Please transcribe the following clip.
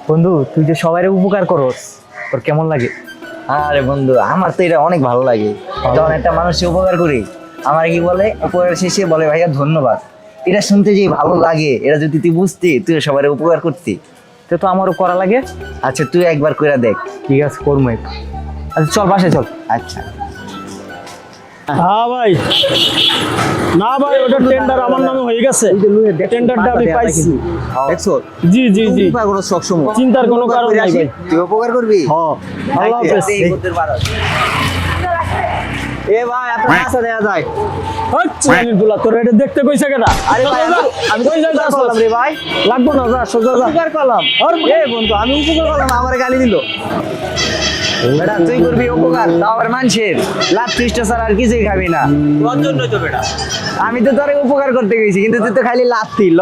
বন্ধু তুই যে সবাই উপকার করস তোর কেমন লাগে? আরে বন্ধু, আমার তো এটা অনেক ভালো লাগে যখন একটা মানুষের উপকার করি। আমার কি বলে, উপকার শেষে বলে ভাইয়া ধন্যবাদ। এটা শুনতে যে ভালো লাগে, এটা যদি তুই বুঝতি, তুই সবার উপকার করতি। তো তো আমারও করা লাগে। আচ্ছা, তুই একবার কইরা দেখ। ঠিক আছে করবো। আচ্ছা চল বাসায় চল। আচ্ছা, হ্যাঁ ভাই, না ভাই ওটা টেন্ডার আমার নামে হয়ে গেছে। টেন্ডারটা আমি পাইছি। দেখছো জি জি জি, উপকার করো সবসময়। চিন্তার কোনো কারণ নাই ভাই। তুই উপকার করবি। হ্যাঁ, আল্লাহ হাফেজ। এ ভাই, আপনার রাস্তা দেয়া যায়। হচ্ছে আমি বলা তোর এটা দেখতে কইছে কেডা? আরে ভাই, আমি কই যাই উপকার করলাম রে ভাই। লাগবো না, যা সোজা যা। উপকার করলাম। এ বন্ধু, আমি উপকার করলাম, আমার গালি দিল। বেটা তুই করবি উপকার, তাও আবার মানুষের লাভ ত্রিশটা ছাড়া আর কিছুই খাবি না। তোর জন্যই তো বেটা। আমি তো তোর উপকার করতে গেছি, কিন্তু তুই তো খালি লাভ ল।